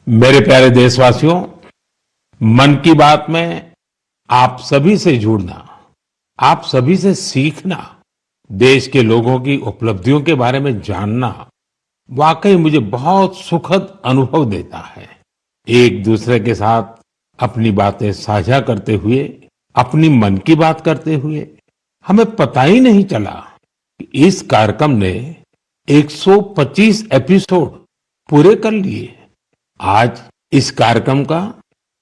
मेरे प्यारे देशवासियों, मन की बात में आप सभी से जुड़ना, आप सभी से सीखना, देश के लोगों की उपलब्धियों के बारे में जानना वाकई मुझे बहुत सुखद अनुभव देता है। एक दूसरे के साथ अपनी बातें साझा करते हुए, अपनी मन की बात करते हुए हमें पता ही नहीं चला कि इस कार्यक्रम ने 125 एपिसोड पूरे कर लिए। आज इस कार्यक्रम का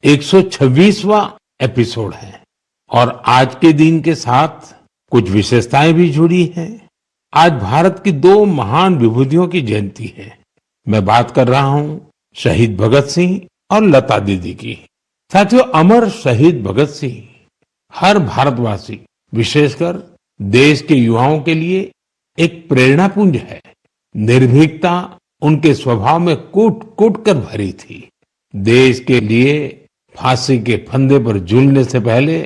126वां एपिसोड है और आज के दिन के साथ कुछ विशेषताएं भी जुड़ी हैं। आज भारत की दो महान विभूतियों की जयंती है। मैं बात कर रहा हूं शहीद भगत सिंह और लता दीदी की। साथियों, अमर शहीद भगत सिंह हर भारतवासी, विशेषकर देश के युवाओं के लिए एक प्रेरणा पुंज है। निर्भीकता उनके स्वभाव में कूट कूट कर भरी थी। देश के लिए फांसी के फंदे पर झूलने से पहले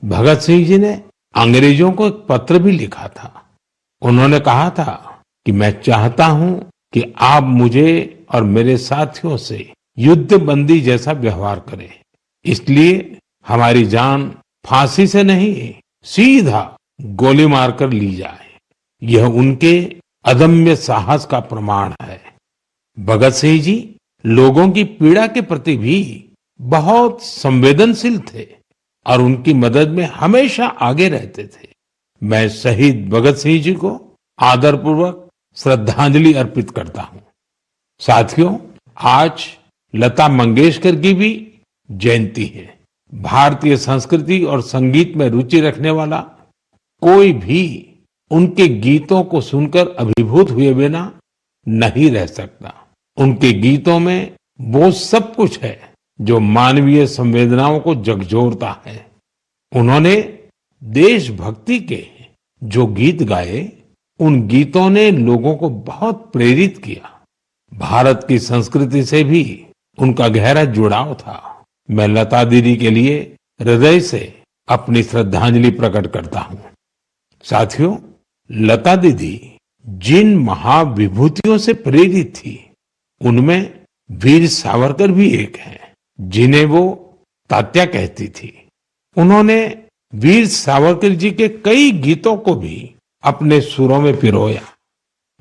भगत सिंह जी ने अंग्रेजों को एक पत्र भी लिखा था। उन्होंने कहा था कि मैं चाहता हूं कि आप मुझे और मेरे साथियों से युद्ध बंदी जैसा व्यवहार करें। इसलिए हमारी जान फांसी से नहीं, सीधा गोली मारकर ली जाए। यह उनके अदम्य साहस का प्रमाण है। भगत सिंह जी लोगों की पीड़ा के प्रति भी बहुत संवेदनशील थे और उनकी मदद में हमेशा आगे रहते थे। मैं शहीद भगत सिंह जी को आदरपूर्वक श्रद्धांजलि अर्पित करता हूं। साथियों, आज लता मंगेशकर की भी जयंती है। भारतीय संस्कृति और संगीत में रुचि रखने वाला कोई भी उनके गीतों को सुनकर अभिभूत हुए बिना नहीं रह सकता। उनके गीतों में वो सब कुछ है जो मानवीय संवेदनाओं को झकझोरता है। उन्होंने देशभक्ति के जो गीत गाए, उन गीतों ने लोगों को बहुत प्रेरित किया। भारत की संस्कृति से भी उनका गहरा जुड़ाव था। मैं लता दीदी के लिए हृदय से अपनी श्रद्धांजलि प्रकट करता हूं। साथियों, लता दीदी जिन महाविभूतियों से प्रेरित थी, उनमें वीर सावरकर भी एक है, जिन्हें वो तात्या कहती थी। उन्होंने वीर सावरकर जी के कई गीतों को भी अपने सुरों में पिरोया।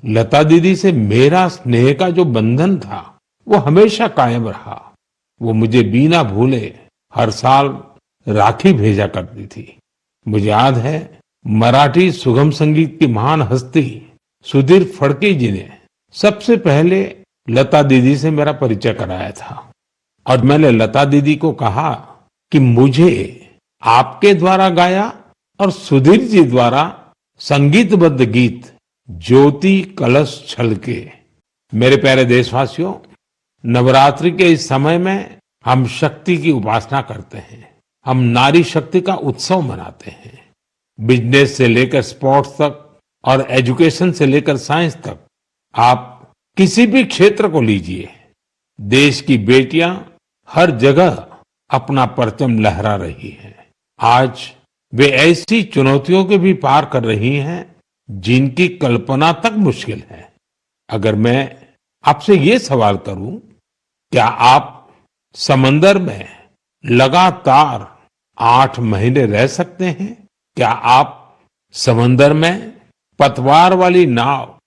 लता दीदी से मेरा स्नेह का जो बंधन था, वो हमेशा कायम रहा। वो मुझे बिना भूले हर साल राखी भेजा करती थी। मुझे याद है, मराठी सुगम संगीत की महान हस्ती सुधीर फडके जी ने सबसे पहले लता दीदी से मेरा परिचय कराया था और मैंने लता दीदी को कहा कि मुझे आपके द्वारा गाया और सुधीर जी द्वारा संगीतबद्ध गीत ज्योति कलश छलके। मेरे प्यारे देशवासियों, नवरात्रि के इस समय में हम शक्ति की उपासना करते हैं। हम नारी शक्ति का उत्सव मनाते हैं। बिजनेस से लेकर स्पोर्ट्स तक और एजुकेशन से लेकर साइंस तक, आप किसी भी क्षेत्र को लीजिए, देश की बेटियां हर जगह अपना परचम लहरा रही हैं। आज वे ऐसी चुनौतियों के भी पार कर रही हैं जिनकी कल्पना तक मुश्किल है। अगर मैं आपसे ये सवाल करूं, क्या आप समंदर में लगातार 8 महीने रह सकते हैं? क्या आप समंदर में पतवार वाली नाव,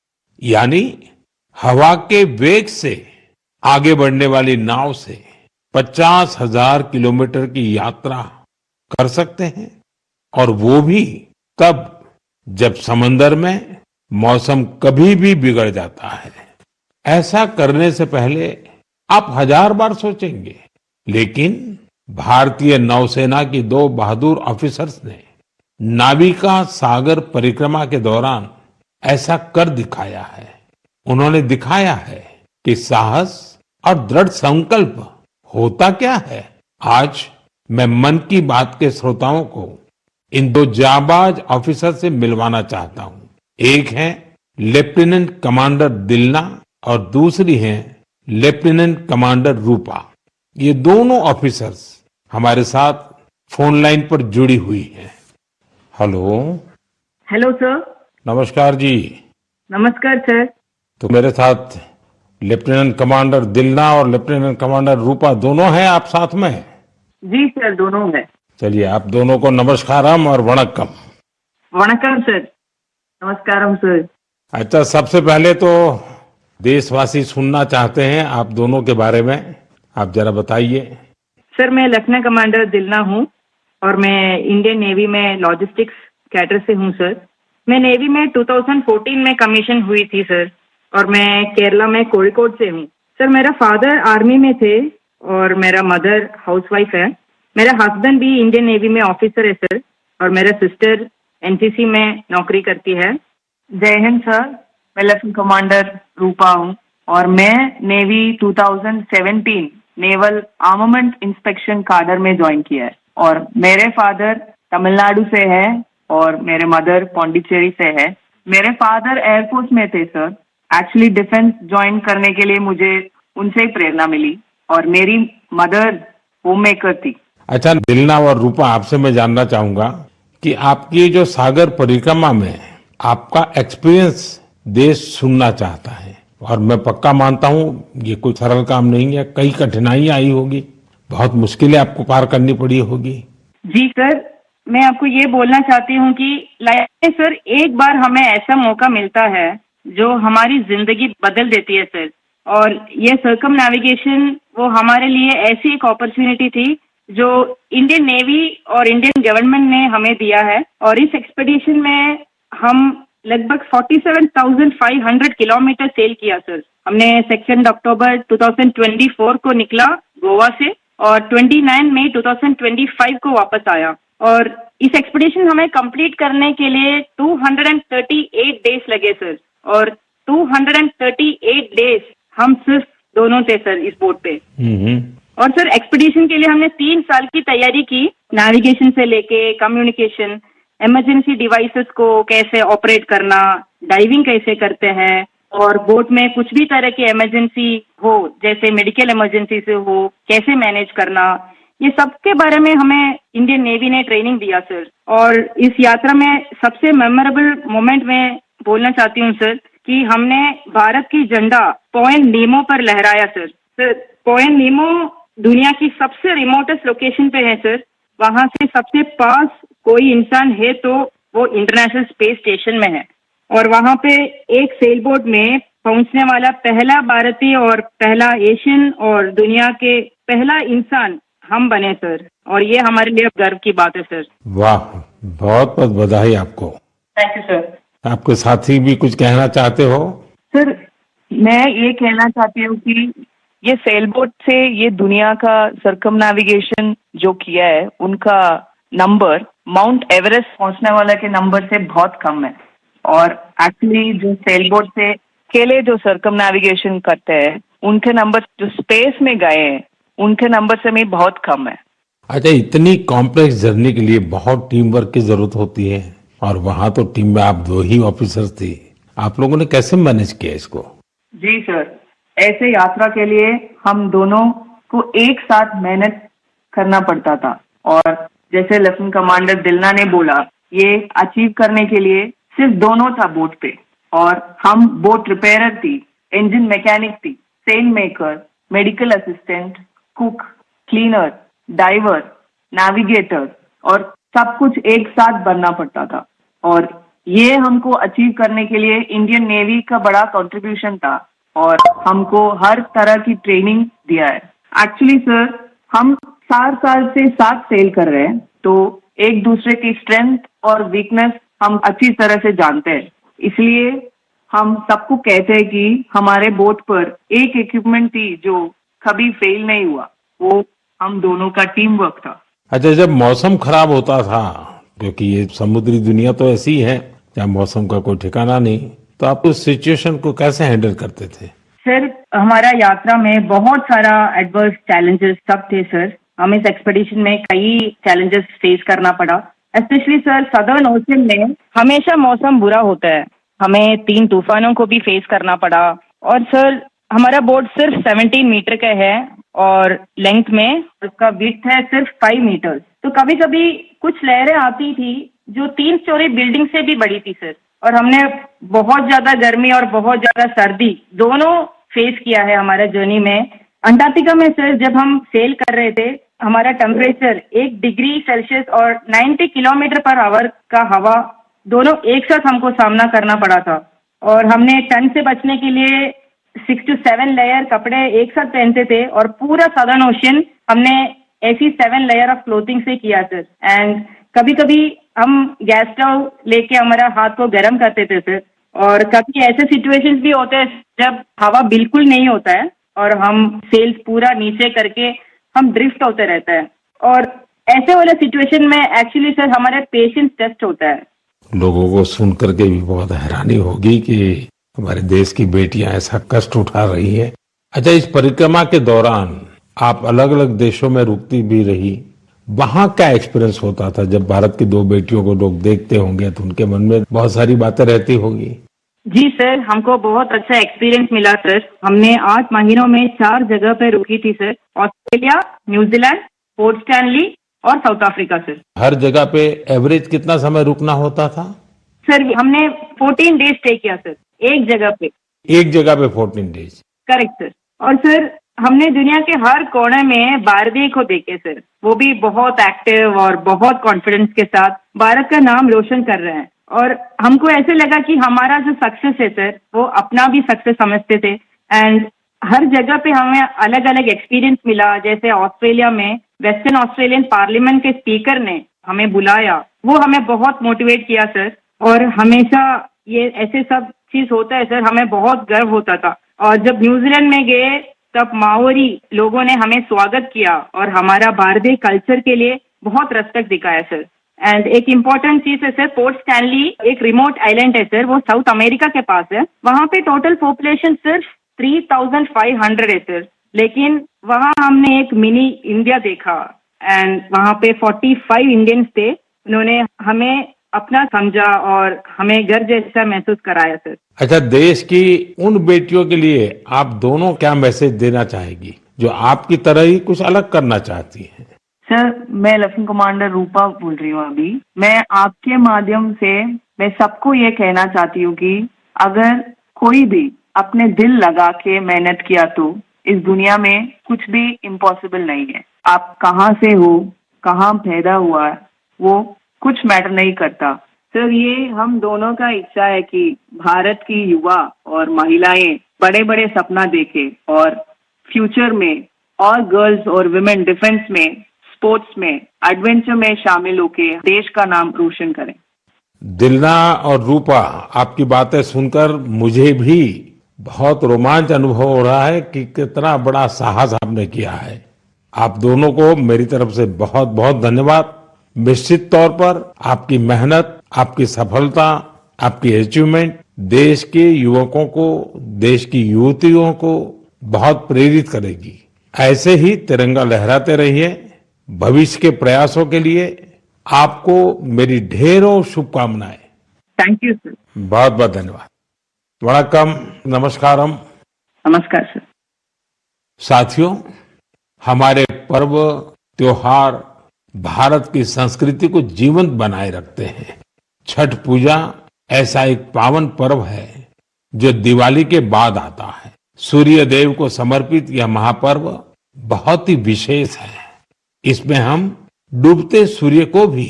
यानी हवा के वेग से आगे बढ़ने वाली नाव से 50,000 किलोमीटर की यात्रा कर सकते हैं? और वो भी तब जब समंदर में मौसम कभी भी बिगड़ जाता है। ऐसा करने से पहले आप 1000 बार सोचेंगे, लेकिन भारतीय नौसेना की 2 बहादुर ऑफिसर्स ने नाविका सागर परिक्रमा के दौरान ऐसा कर दिखाया है। उन्होंने दिखाया है कि साहस और दृढ़ संकल्प होता क्या है। आज मैं मन की बात के श्रोताओं को इन 2 जाबाज ऑफिसर से मिलवाना चाहता हूं। एक है लेफ्टिनेंट कमांडर दिलना और दूसरी है लेफ्टिनेंट कमांडर रूपा। ये दोनों ऑफिसर्स हमारे साथ फोन लाइन पर जुड़ी हुई हैं। हेलो। Hello sir. नमस्कार जी। नमस्कार सर। तो मेरे साथ लेफ्टिनेंट कमांडर दिलना और लेफ्टिनेंट कमांडर रूपा दोनों हैं आप साथ में? जी सर, दोनों है। चलिए आप दोनों को नमस्कारम और वणक्कम। वणक्कम सर। नमस्कारम सर। अच्छा, सबसे पहले तो देशवासी सुनना चाहते हैं आप दोनों के बारे में, आप जरा बताइए। सर मैं लेफ्टिनेंट कमांडर दिलना हूँ और मैं इंडियन नेवी में लॉजिस्टिक्स कैडर से हूँ सर। मैं नेवी में 2014 में कमीशन हुई थी सर और मैं केरला में कोझिकोड से हूँ। सर मेरा फादर आर्मी में थे और मेरा मदर हाउसवाइफ है। मेरा हस्बैंड भी इंडियन नेवी में ऑफिसर है सर और मेरा सिस्टर एनसीसी में नौकरी करती है। जय हिंद सर, मैं लेफ्टिनेंट कमांडर रूपा हूँ और मैं navy 2017 naval armament inspection cadre में ज्वाइन किया है और मेरे फादर तमिलनाडु से है और मेरे मदर पौंडीचेरी से है। मेरे फादर एयरफोर्स में थे सर। एक्चुअली डिफेंस ज्वाइन करने के लिए मुझे उनसे ही प्रेरणा मिली और मेरी मदर होम मेकर थी। अच्छा दिलना और रूपा, आपसे मैं जानना चाहूंगा कि आपकी जो सागर परिक्रमा में आपका एक्सपीरियंस देश सुनना चाहता है और मैं पक्का मानता हूं ये कोई सरल काम नहीं है, कई कठिनाइयां आई होगी, बहुत मुश्किलें आपको पार करनी पड़ी होगी। जी सर, मैं आपको ये बोलना चाहती हूँ कि लाइफ में सर एक बार हमें ऐसा मौका मिलता है जो हमारी जिंदगी बदल देती है सर। और ये सर्कम नेविगेशन वो हमारे लिए ऐसी एक अपॉर्चुनिटी थी जो इंडियन नेवी और इंडियन गवर्नमेंट ने हमें दिया है। और इस एक्सपेडिशन में हम लगभग 47,500 किलोमीटर सेल किया सर। हमने 2 अक्टूबर 2024 को निकला गोवा से और 29 मई 2025 को वापस आया। और इस एक्सपेडिशन हमें कंप्लीट करने के लिए 238 डेज लगे सर और 238 डेज हम सिर्फ दोनों थे सर इस बोट पे। और सर एक्सपेडिशन के लिए हमने 3 साल की तैयारी की, नेविगेशन से लेके कम्युनिकेशन, इमरजेंसी डिवाइसेस को कैसे ऑपरेट करना, डाइविंग कैसे करते हैं और बोट में कुछ भी तरह की इमरजेंसी हो जैसे मेडिकल इमरजेंसी से हो कैसे मैनेज करना, ये सब के बारे में हमें इंडियन नेवी ने ट्रेनिंग दिया सर। और इस यात्रा में सबसे मेमोरेबल मोमेंट में बोलना चाहती हूँ सर कि हमने भारत की झंडा पॉइंट नीमो पर लहराया सर। सर पॉइंट नीमो दुनिया की सबसे रिमोटेस्ट लोकेशन पे है सर। वहाँ से सबसे पास कोई इंसान है तो वो इंटरनेशनल स्पेस स्टेशन में है और वहाँ पे एक सेल बोट में पहुँचने वाला पहला भारतीय और पहला एशियन और दुनिया के पहला इंसान हम बने सर। और ये हमारे लिए गर्व की बात है सर। वाह, बहुत बहुत बधाई आपको। Thank you sir. आपके साथी भी कुछ कहना चाहते हो? सर मैं ये कहना चाहती हूँ कि ये सेल बोट से ये दुनिया का सर्कम नेविगेशन जो किया है उनका नंबर माउंट एवरेस्ट पहुंचने वाले के नंबर से बहुत कम है। और एक्चुअली जो सेल बोट से अकेले जो सर्कम नेविगेशन करते हैं उनके नंबर जो स्पेस में गए हैं उनके नंबर से भी बहुत कम है। अच्छा, इतनी कॉम्प्लेक्स जर्नी के लिए बहुत टीम वर्क की जरूरत होती है और वहां तो टीम में आप 2 ही ऑफिसर्स थे, आप लोगों ने कैसे मैनेज किया इसको? जी सर, ऐसे यात्रा के लिए हम दोनों को एक साथ मेहनत करना पड़ता था और जैसे लेफ्टिनेंट कमांडर दिलना ने बोला ये अचीव करने के लिए सिर्फ दोनों था बोट पे और हम बोट रिपेयरर थी, इंजन मैकेनिक थी, sail maker, medical assistant, cook, cleaner, diver, navigator और सब कुछ एक साथ बनना पड़ता था। और ये हमको अचीव करने के लिए इंडियन नेवी का बड़ा कंट्रीब्यूशन था और हमको हर तरह की ट्रेनिंग दिया है। एक्चुअली सर हम 4 साल से साथ सेल कर रहे हैं तो एक दूसरे की स्ट्रेंथ और वीकनेस हम अच्छी तरह से जानते हैं। इसलिए हम सबको कहते हैं कि हमारे बोट पर एक इक्विपमेंट थी जो कभी फेल नहीं हुआ, वो हम दोनों का टीम वर्क था। अच्छा, जब मौसम खराब होता था, क्योंकि ये समुद्री दुनिया तो ऐसी है जहाँ मौसम का कोई ठिकाना नहीं, तो आप उस सिचुएशन को कैसे हैंडल करते थे? सर हमारा यात्रा में बहुत सारा एडवर्स चैलेंजेस सब थे सर। हम इस एक्सपेडिशन में कई चैलेंजेस फेस करना पड़ा। स्पेशली सर सदर्न ओशन में हमेशा मौसम बुरा होता है, हमें 3 तूफानों को भी फेस करना पड़ा। और सर हमारा बोट सिर्फ 17 मीटर का है और लेंथ में उसका विड्थ है सिर्फ 5 मीटर। तो कभी कभी कुछ लहरें आती थी जो 3 स्टोरी बिल्डिंग से भी बड़ी थी सर। और हमने बहुत ज्यादा गर्मी और बहुत ज्यादा सर्दी दोनों फेस किया है हमारा जर्नी में। अंटार्कटिका में सर जब हम सेल कर रहे थे, हमारा टेम्परेचर 1 डिग्री सेल्सियस और 90 किलोमीटर पर आवर का हवा दोनों एक साथ हमको सामना करना पड़ा था। और हमने ठंड से बचने के लिए 6 to 7 लेयर कपड़े एक साथ पहनते थे और पूरा सदर्न ओशियन हमने ऐसी 7 लेयर ऑफ क्लोथिंग से किया सर। एंड कभी कभी हम गैस स्टोव लेके हमारा हाथ को गर्म करते थे सर। और कभी ऐसे सिचुएशंस भी होते हैं जब हवा बिल्कुल नहीं होता है और हम सेल्स पूरा नीचे करके हम ड्रिफ्ट होते रहते हैं। और ऐसे वाले सिचुएशन में एक्चुअली सर हमारा पेशेंस टेस्ट होता है। लोगों को सुन करके भी बहुत हैरानी होगी कि हमारे देश की बेटियां ऐसा कष्ट उठा रही है। अच्छा, इस परिक्रमा के दौरान आप अलग अलग देशों में रुकती भी रही, वहां क्या एक्सपीरियंस होता था? जब भारत की 2 बेटियों को लोग देखते होंगे तो उनके मन में बहुत सारी बातें रहती होगी। जी सर, हमको बहुत अच्छा एक्सपीरियंस मिला सर। हमने 8 महीनों में 4 जगह पे रुकी थी sir. Australia, New Zealand, port Stanley और साउथ अफ्रीका सर। हर जगह पे एवरेज कितना समय रुकना होता था? सर हमने 14 डेज स्टे किया सर, एक जगह पे। एक जगह पे 14 डेज। Correct sir. और सर हमने दुनिया के हर कोने में भारतीय को देखे सर, वो भी बहुत एक्टिव और बहुत कॉन्फिडेंस के साथ भारत का नाम रोशन कर रहे हैं। और हमको ऐसे लगा कि हमारा जो सक्सेस है सर, वो अपना भी सक्सेस समझते थे। एंड हर जगह पे हमें अलग अलग एक्सपीरियंस मिला। जैसे ऑस्ट्रेलिया में वेस्टर्न ऑस्ट्रेलियन पार्लियामेंट के स्पीकर ने हमें बुलाया, वो हमें बहुत मोटिवेट किया सर। और हमेशा ये ऐसे सब चीज होता है सर, हमें बहुत गर्व होता था। और जब न्यूजीलैंड में गए तब माओरी लोगों ने हमें स्वागत किया और हमारा भारतीय कल्चर के लिए बहुत रेस्पेक्ट दिखाया सर। एंड एक इम्पॉर्टेंट चीज है सर, पोर्ट स्टैनली एक रिमोट आइलैंड है सर, वो साउथ अमेरिका के पास है। वहाँ पे टोटल पॉपुलेशन सिर्फ 3500 है सर, लेकिन वहाँ हमने एक मिनी इंडिया देखा। एंड वहाँ पे 45 इंडियंस थे। उन्होंने हमें अपना समझा और हमें घर जैसा महसूस कराया सर। अच्छा, देश की उन बेटियों के लिए आप दोनों क्या मैसेज देना चाहेगी जो आपकी तरह ही कुछ अलग करना चाहती हैं? सर, मैं लेफ्टिनेंट कमांडर रूपा बोल रही हूँ। अभी मैं आपके माध्यम से मैं सबको ये कहना चाहती हूँ कि अगर कोई भी अपने दिल लगा के मेहनत किया तो इस दुनिया में कुछ भी इम्पॉसिबल नहीं है। आप कहाँ से हो, कहाँ पैदा हुआ, वो कुछ मैटर नहीं करता। सर ये हम दोनों का इच्छा है कि भारत की युवा और महिलाएं बड़े बड़े सपना देखें और फ्यूचर में और गर्ल्स और विमेन डिफेंस में, स्पोर्ट्स में, एडवेंचर में शामिल होके देश का नाम रोशन करें। दिलना और रूपा, आपकी बातें सुनकर मुझे भी बहुत रोमांच अनुभव हो रहा है कि कितना बड़ा साहस आपने किया है। आप दोनों को मेरी तरफ से बहुत बहुत धन्यवाद। निश्चित तौर पर आपकी मेहनत, आपकी सफलता, आपकी अचीवमेंट देश के युवकों को, देश की युवतियों को बहुत प्रेरित करेगी। ऐसे ही तिरंगा लहराते रहिए। भविष्य के प्रयासों के लिए आपको मेरी ढेरों शुभकामनाएं। Thank you sir. बहुत बहुत धन्यवाद। वणक्कम, नमस्कारम। नमस्कार सर। साथियों, हमारे पर्व त्योहार भारत की संस्कृति को जीवंत बनाए रखते हैं। छठ पूजा ऐसा एक पावन पर्व है जो दिवाली के बाद आता है। सूर्य देव को समर्पित यह महापर्व बहुत ही विशेष है। इसमें हम डूबते सूर्य को भी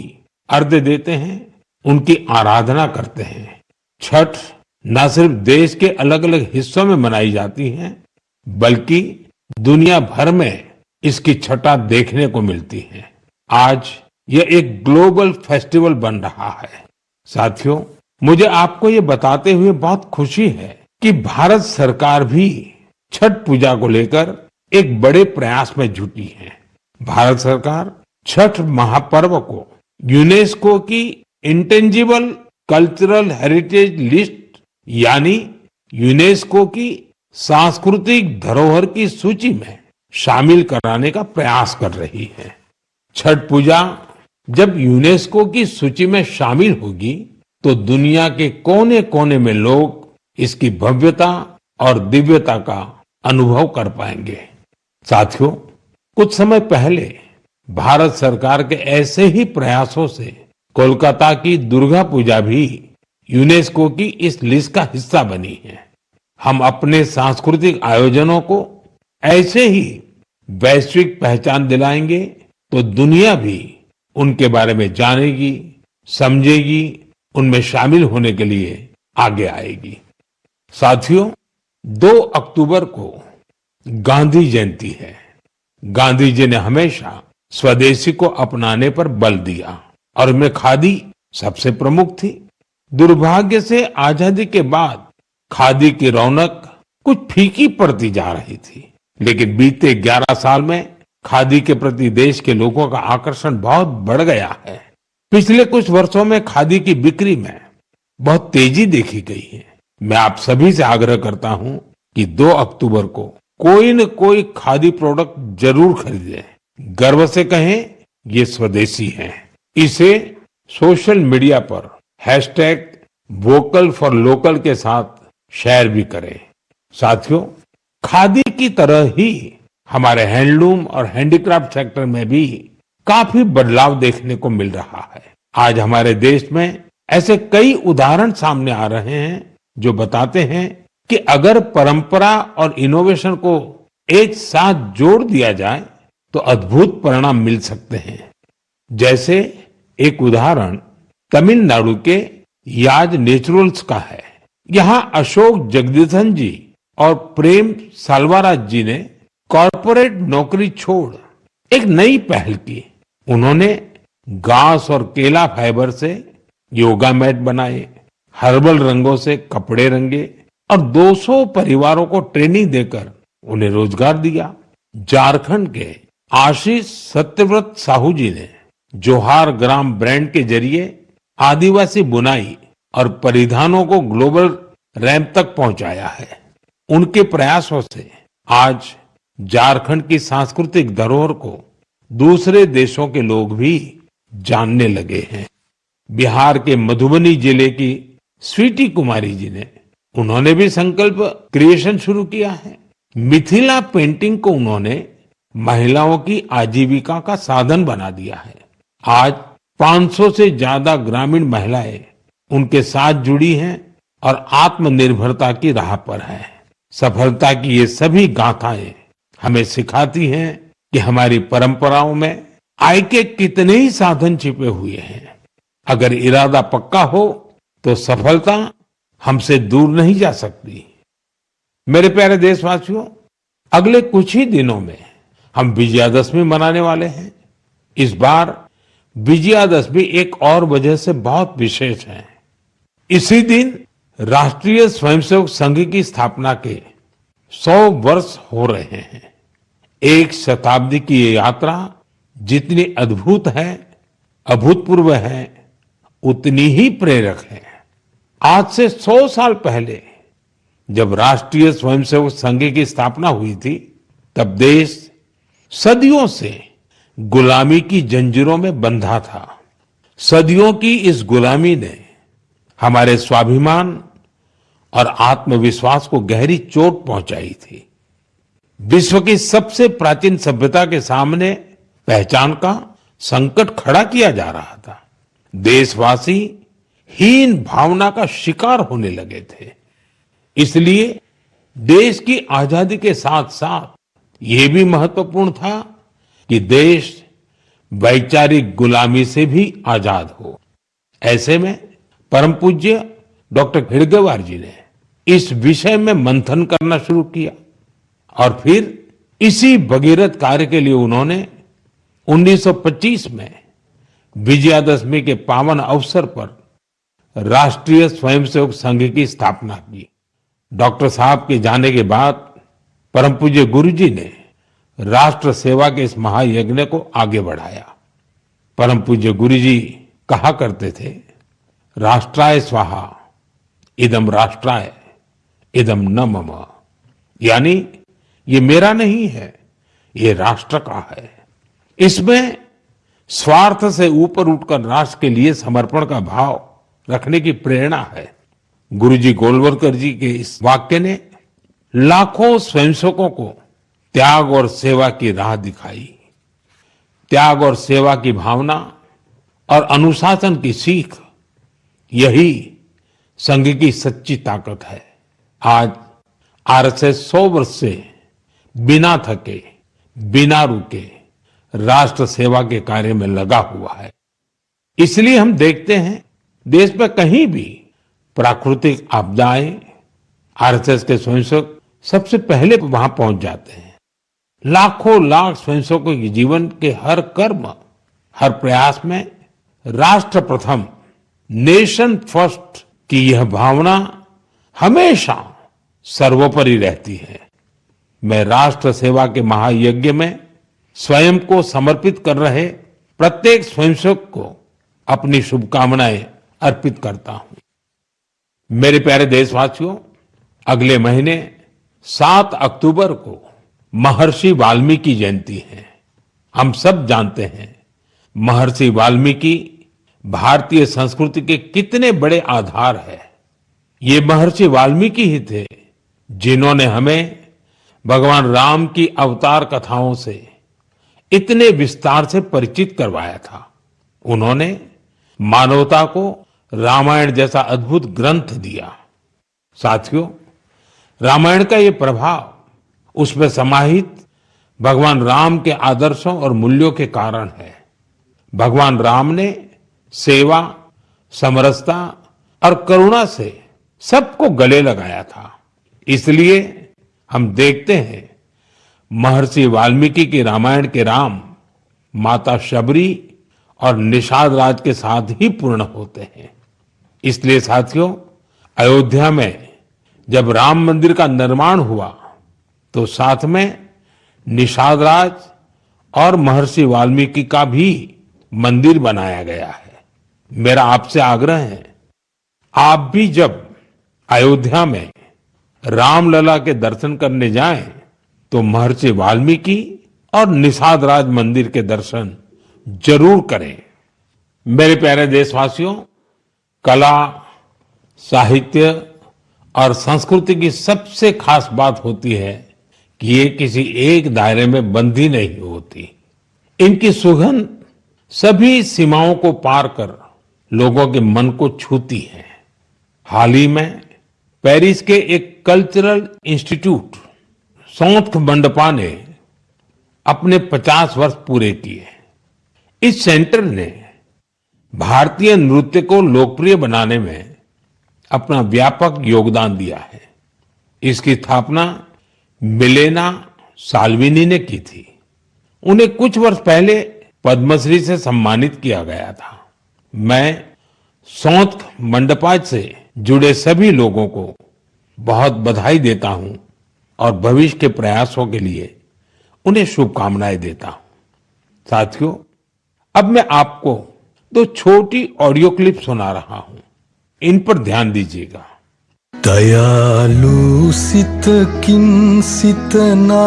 अर्घ्य देते हैं, उनकी आराधना करते हैं। छठ न सिर्फ देश के अलग अलग हिस्सों में मनाई जाती है, बल्कि दुनिया भर में इसकी छठा देखने को मिलती है। आज यह एक ग्लोबल फेस्टिवल बन रहा है। साथियों, मुझे आपको ये बताते हुए बहुत खुशी है कि भारत सरकार भी छठ पूजा को लेकर एक बड़े प्रयास में जुटी है। भारत सरकार छठ महापर्व को यूनेस्को की इंटेंजिबल कल्चरल हेरिटेज लिस्ट यानी यूनेस्को की सांस्कृतिक धरोहर की सूची में शामिल कराने का प्रयास कर रही है। छठ पूजा जब यूनेस्को की सूची में शामिल होगी तो दुनिया के कोने कोने में लोग इसकी भव्यता और दिव्यता का अनुभव कर पाएंगे। साथियों, कुछ समय पहले भारत सरकार के ऐसे ही प्रयासों से कोलकाता की दुर्गा पूजा भी यूनेस्को की इस लिस्ट का हिस्सा बनी है। हम अपने सांस्कृतिक आयोजनों को ऐसे ही वैश्विक पहचान दिलाएंगे तो दुनिया भी उनके बारे में जानेगी, समझेगी, उनमें शामिल होने के लिए आगे आएगी। साथियों, 2 अक्टूबर को गांधी जयंती है। गांधी जी ने हमेशा स्वदेशी को अपनाने पर बल दिया और उनमें खादी सबसे प्रमुख थी। दुर्भाग्य से आजादी के बाद खादी की रौनक कुछ फीकी पड़ती जा रही थी, लेकिन बीते 11 साल में खादी के प्रति देश के लोगों का आकर्षण बहुत बढ़ गया है। पिछले कुछ वर्षों में खादी की बिक्री में बहुत तेजी देखी गई है। मैं आप सभी से आग्रह करता हूं कि 2 अक्टूबर को कोई न कोई खादी प्रोडक्ट जरूर खरीदें। गर्व से कहें, ये स्वदेशी है। इसे सोशल मीडिया पर #वोकल फॉर लोकल के साथ शेयर भी करें। साथियों, खादी की तरह ही हमारे हैंडलूम और हैंडीक्राफ्ट सेक्टर में भी काफी बदलाव देखने को मिल रहा है। आज हमारे देश में ऐसे कई उदाहरण सामने आ रहे हैं जो बताते हैं कि अगर परंपरा और इनोवेशन को एक साथ जोड़ दिया जाए तो अद्भुत परिणाम मिल सकते हैं। जैसे एक उदाहरण तमिलनाडु के याज नेचुरल्स का है। यहाँ अशोक जगदीशन जी और प्रेम साल्वाराज जी ने कॉरपोरेट नौकरी छोड़ एक नई पहल की। उन्होंने घास और केला फाइबर से योगा मैट बनाए, हर्बल रंगों से कपड़े रंगे और 200 परिवारों को ट्रेनिंग देकर उन्हें रोजगार दिया। झारखंड के आशीष सत्यव्रत साहू जी ने जोहार ग्राम ब्रांड के जरिए आदिवासी बुनाई और परिधानों को ग्लोबल रैंप तक पहुंचाया है। उनके प्रयासों से आज झारखंड की सांस्कृतिक धरोहर को दूसरे देशों के लोग भी जानने लगे हैं। बिहार के मधुबनी जिले की स्वीटी कुमारी जी ने उन्होंने भी संकल्प क्रिएशन शुरू किया है। मिथिला पेंटिंग को उन्होंने महिलाओं की आजीविका का साधन बना दिया है। आज 500 से ज्यादा ग्रामीण महिलाएं उनके साथ जुड़ी हैं और आत्मनिर्भरता की राह पर हैं। सफलता की ये सभी गाथाएं हमें सिखाती हैं कि हमारी परंपराओं में आय के कितने ही साधन छिपे हुए हैं। अगर इरादा पक्का हो तो सफलता हमसे दूर नहीं जा सकती। मेरे प्यारे देशवासियों, अगले कुछ ही दिनों में हम विजयादशमी मनाने वाले हैं। इस बार विजयादशमी एक और वजह से बहुत विशेष है। इसी दिन राष्ट्रीय स्वयंसेवक संघ की स्थापना के 100 वर्ष हो रहे हैं। एक शताब्दी की ये यात्रा जितनी अद्भुत है, अभूतपूर्व है, उतनी ही प्रेरक है। आज से 100 साल पहले जब राष्ट्रीय स्वयंसेवक संघ की स्थापना हुई थी, तब देश सदियों से गुलामी की जंजीरों में बंधा था। सदियों की इस गुलामी ने हमारे स्वाभिमान और आत्मविश्वास को गहरी चोट पहुंचाई थी। विश्व की सबसे प्राचीन सभ्यता के सामने पहचान का संकट खड़ा किया जा रहा था। देशवासी हीन भावना का शिकार होने लगे थे। इसलिए देश की आजादी के साथ साथ ये भी महत्वपूर्ण था कि देश वैचारिक गुलामी से भी आजाद हो। ऐसे में परम पूज्य डॉक्टर हेडगेवार जी ने इस विषय में मंथन करना शुरू किया और फिर इसी भगीरथ कार्य के लिए उन्होंने 1925 में विजयादशमी के पावन अवसर पर राष्ट्रीय स्वयंसेवक संघ की स्थापना की। डॉक्टर साहब के जाने के बाद परम पूज्य गुरु जी ने राष्ट्र सेवा के इस महायज्ञ को आगे बढ़ाया। परम पूज्य गुरु जी कहा करते थे, राष्ट्राय स्वाहा इदम राष्ट्राय इदम न मम। यानी ये मेरा नहीं है, ये राष्ट्र का है। इसमें स्वार्थ से ऊपर उठकर राष्ट्र के लिए समर्पण का भाव रखने की प्रेरणा है। गुरुजी गोलवलकर जी के इस वाक्य ने लाखों स्वयंसेवकों को त्याग और सेवा की राह दिखाई। त्याग और सेवा की भावना और अनुशासन की सीख, यही संघ की सच्ची ताकत है। आज आरएसएस 100 वर्ष से बिना थके, बिना रुके राष्ट्र सेवा के कार्य में लगा हुआ है। इसलिए हम देखते हैं देश में कहीं भी प्राकृतिक आपदाएं, आरएसएस के स्वयंसेवक सबसे पहले वहां पहुंच जाते हैं। लाखों लाख स्वयंसेवकों के जीवन के हर कर्म, हर प्रयास में राष्ट्र प्रथम, नेशन फर्स्ट की यह भावना हमेशा सर्वोपरि रहती है। मैं राष्ट्र सेवा के महायज्ञ में स्वयं को समर्पित कर रहे प्रत्येक स्वयंसेवक को अपनी शुभकामनाएं अर्पित करता हूं। मेरे प्यारे देशवासियों, अगले महीने 7 अक्टूबर को महर्षि वाल्मीकि जयंती है। हम सब जानते हैं महर्षि वाल्मीकि भारतीय संस्कृति के कितने बड़े आधार है। ये महर्षि वाल्मीकि ही थे जिन्होंने हमें भगवान राम की अवतार कथाओं से इतने विस्तार से परिचित करवाया था। उन्होंने मानवता को रामायण जैसा अद्भुत ग्रंथ दिया। साथियों, रामायण का ये प्रभाव उसमें समाहित भगवान राम के आदर्शों और मूल्यों के कारण है। भगवान राम ने सेवा, समरसता और करुणा से सबको गले लगाया था। इसलिए हम देखते हैं महर्षि वाल्मीकि के रामायण के राम माता शबरी और निषाद राज के साथ ही पूर्ण होते हैं। इसलिए साथियों, अयोध्या में जब राम मंदिर का निर्माण हुआ तो साथ में निषाद राज और महर्षि वाल्मीकि का भी मंदिर बनाया गया है। मेरा आपसे आग्रह है, आप भी जब अयोध्या में रामलला के दर्शन करने जाएं तो महर्षि वाल्मीकि और निषाद राज मंदिर के दर्शन जरूर करें। मेरे प्यारे देशवासियों, कला, साहित्य और संस्कृति की सबसे खास बात होती है कि ये किसी एक दायरे में बंधी नहीं होती। इनकी सुगंध सभी सीमाओं को पार कर लोगों के मन को छूती है। हाल ही में पेरिस के एक कल्चरल इंस्टीट्यूट सौंथ मंडपा ने अपने 50 वर्ष पूरे किए। इस सेंटर ने भारतीय नृत्य को लोकप्रिय बनाने में अपना व्यापक योगदान दिया है। इसकी स्थापना मिलेना साल्विनी ने की थी। उन्हें कुछ वर्ष पहले पद्मश्री से सम्मानित किया गया था। मैं सौंथ मंडपा से जुड़े सभी लोगों को बहुत बधाई देता हूं और भविष्य के प्रयासों के लिए उन्हें शुभकामनाएं देता हूं। साथियों, अब मैं आपको 2 छोटी ऑडियो क्लिप सुना रहा हूं। इन पर ध्यान दीजिएगा। दयालु सित किन सितना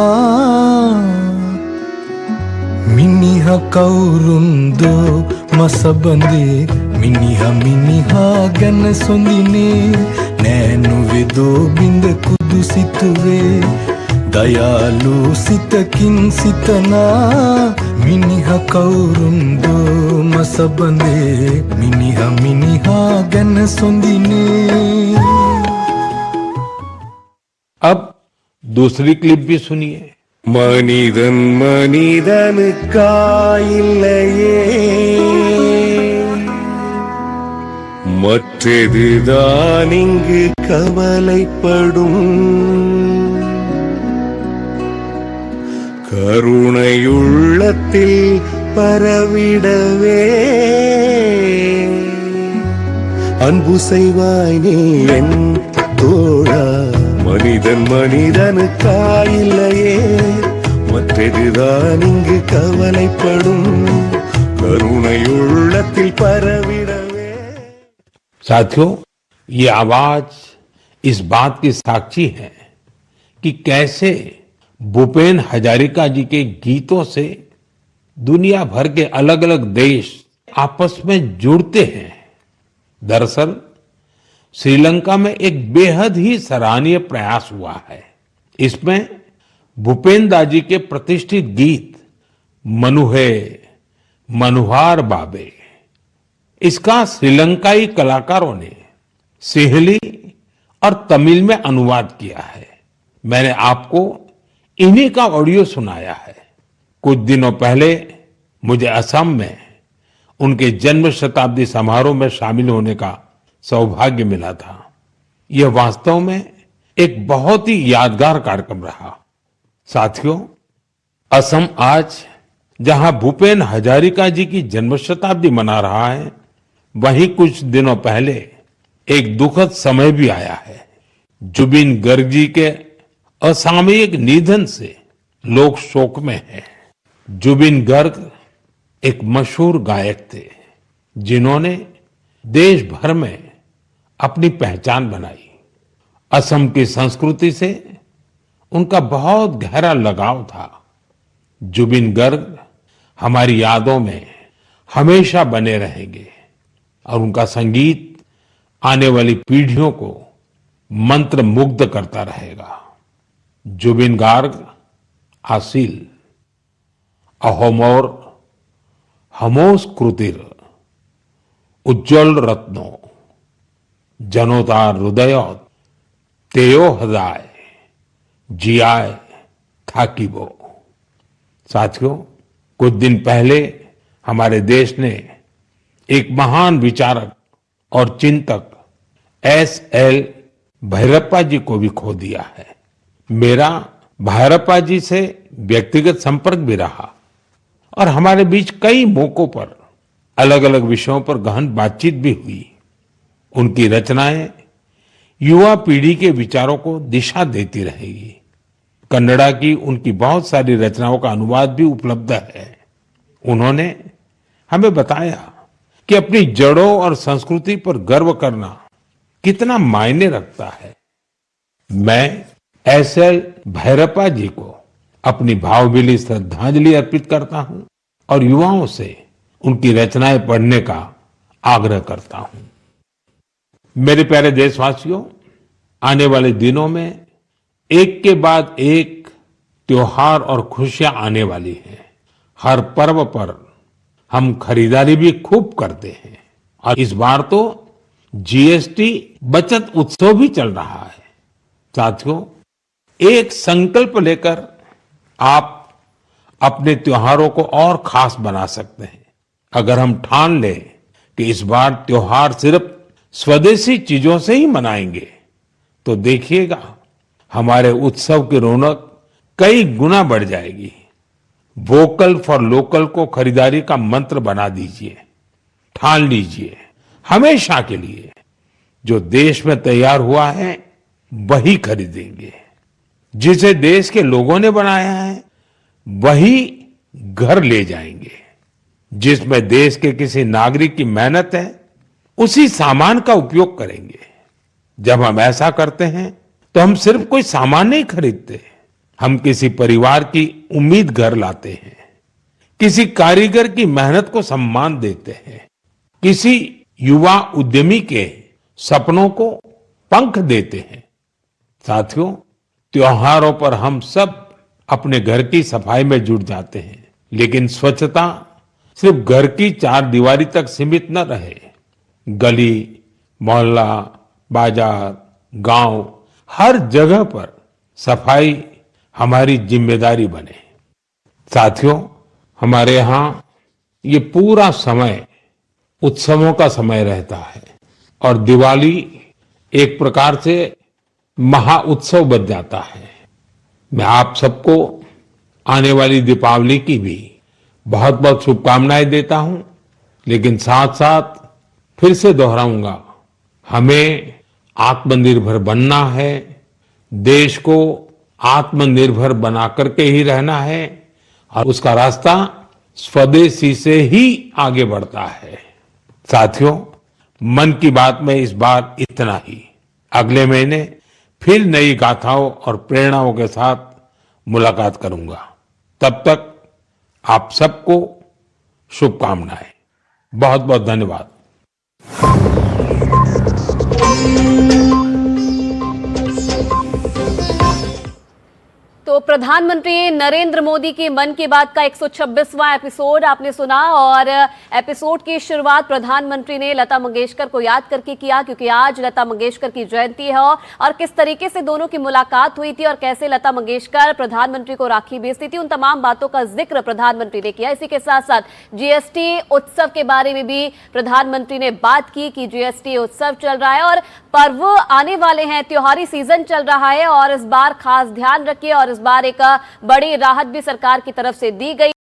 मिनिह कौरुंदो मसबंदे मिनिह गन सुंदिने नैनु वेदो बिंद कुदु सितुवे दयालु सित किन सितना मिनिह कौरुंदो मसबंदे मिनिह गन सुंदिने। अब दूसरी क्लिप भी सुनिए। மனிதன் மனிதனுக்காயில்லையே மற்றதுதான் இங்கு கவலைப்படும் கருணையுள்ளத்தில் பரவிடவே அன்பு செய்வாய் நீ என் தோழா மனிதன் மனிதனுக்காயில்லையே மற்றதுதான் இங்கு கவலைப்படும் கருணையுள்ளத்தில் பரவிடவே। साथियों, ये आवाज इस बात की साक्षी है कि कैसे भूपेन हजारिका जी के गीतों से दुनिया भर के अलग अलग देश आपस में जुड़ते हैं। दरअसल श्रीलंका में एक बेहद ही सराहनीय प्रयास हुआ है। इसमें भूपेन दा जी के प्रतिष्ठित गीत मनुहे मनुहार बाबे, इसका श्रीलंकाई कलाकारों ने सिंहली और तमिल में अनुवाद किया है। मैंने आपको इन्हीं का ऑडियो सुनाया है। कुछ दिनों पहले मुझे असम में उनके जन्म शताब्दी समारोह में शामिल होने का सौभाग्य मिला था। यह वास्तव में एक बहुत ही यादगार कार्यक्रम रहा। साथियों, असम आज जहां भूपेन हजारिका जी की जन्म शताब्दी मना रहा है, वहीं कुछ दिनों पहले एक दुखद समय भी आया है। जुबिन गर्ग जी के असामयिक निधन से लोग शोक में हैं। जुबिन गर्ग एक मशहूर गायक थे, जिन्होंने देश भर में अपनी पहचान बनाई। असम की संस्कृति से उनका बहुत गहरा लगाव था। जुबिन गर्ग हमारी यादों में हमेशा बने रहेंगे और उनका संगीत आने वाली पीढ़ियों को मंत्र मुग्ध करता रहेगा। जुबिन गार्ग आसिल अहोमोर हमोस कृतिर उज्जवल रत्नो जनोतार हृदय तेयो हृदय जियाय थाकीबो। साथियों, कुछ दिन पहले हमारे देश ने एक महान विचारक और चिंतक S.L. भैरप्पा जी को भी खो दिया है। मेरा भैरप्पा जी से व्यक्तिगत संपर्क भी रहा और हमारे बीच कई मौकों पर अलग अलग विषयों पर गहन बातचीत भी हुई। उनकी रचनाएं युवा पीढ़ी के विचारों को दिशा देती रहेगी। कन्नड़ा की उनकी बहुत सारी रचनाओं का अनुवाद भी उपलब्ध है। उन्होंने हमें बताया कि अपनी जड़ों और संस्कृति पर गर्व करना कितना मायने रखता है। मैं S.L. भैरप्पा जी को अपनी भावभीनी श्रद्धांजलि अर्पित करता हूं और युवाओं से उनकी रचनाएं पढ़ने का आग्रह करता हूं। मेरे प्यारे देशवासियों, आने वाले दिनों में एक के बाद एक त्योहार और खुशियां आने वाली हैं। हर पर्व पर हम खरीदारी भी खूब करते हैं और इस बार तो GST बचत उत्सव भी चल रहा है। साथियों, एक संकल्प लेकर आप अपने त्योहारों को और खास बना सकते हैं। अगर हम ठान लें कि इस बार त्योहार सिर्फ स्वदेशी चीजों से ही मनाएंगे, तो देखिएगा हमारे उत्सव की रौनक कई गुना बढ़ जाएगी। वोकल फॉर लोकल को खरीदारी का मंत्र बना दीजिए। ठान लीजिए हमेशा के लिए जो देश में तैयार हुआ है वही खरीदेंगे। जिसे देश के लोगों ने बनाया है वही घर ले जाएंगे। जिसमें देश के किसी नागरिक की मेहनत है उसी सामान का उपयोग करेंगे। जब हम ऐसा करते हैं तो हम सिर्फ कोई सामान नहीं खरीदते, हम किसी परिवार की उम्मीद घर लाते हैं, किसी कारीगर की मेहनत को सम्मान देते हैं, किसी युवा उद्यमी के सपनों को पंख देते हैं। साथियों, त्योहारों पर हम सब अपने घर की सफाई में जुट जाते हैं, लेकिन स्वच्छता सिर्फ घर की चार दीवारी तक सीमित न रहे। गली, मोहल्ला, बाजार, गांव, हर जगह पर सफाई हमारी जिम्मेदारी बने। साथियों, हमारे यहाँ ये पूरा समय उत्सवों का समय रहता है और दिवाली एक प्रकार से महा उत्सव बन जाता है। मैं आप सबको आने वाली दीपावली की भी बहुत बहुत शुभकामनाएं देता हूं, लेकिन साथ साथ फिर से दोहराऊंगा, हमें आत्मनिर्भर बनना है, देश को आत्मनिर्भर बना करके ही रहना है और उसका रास्ता स्वदेशी से ही आगे बढ़ता है। साथियों, मन की बात में इस बार इतना ही। अगले महीने फिर नई गाथाओं और प्रेरणाओं के साथ मुलाकात करूंगा। तब तक आप सबको शुभकामनाएं। बहुत बहुत धन्यवाद। तो प्रधानमंत्री नरेंद्र मोदी की मन की बात का 126वां एपिसोड आपने सुना और एपिसोड की शुरुआत प्रधानमंत्री ने लता मंगेशकर को याद करके किया, क्योंकि आज लता मंगेशकर की जयंती है और किस तरीके से दोनों की मुलाकात हुई थी और कैसे लता मंगेशकर प्रधानमंत्री को राखी भेजती थी, उन तमाम बातों का जिक्र प्रधानमंत्री ने किया। इसी के साथ साथ जीएसटी उत्सव के बारे में भी प्रधानमंत्री ने बात की कि जीएसटी उत्सव चल रहा है और पर्व आने वाले हैं, त्योहारी सीजन चल रहा है और इस बार खास ध्यान रखिए और इस बार एक बड़ी राहत भी सरकार की तरफ से दी गई।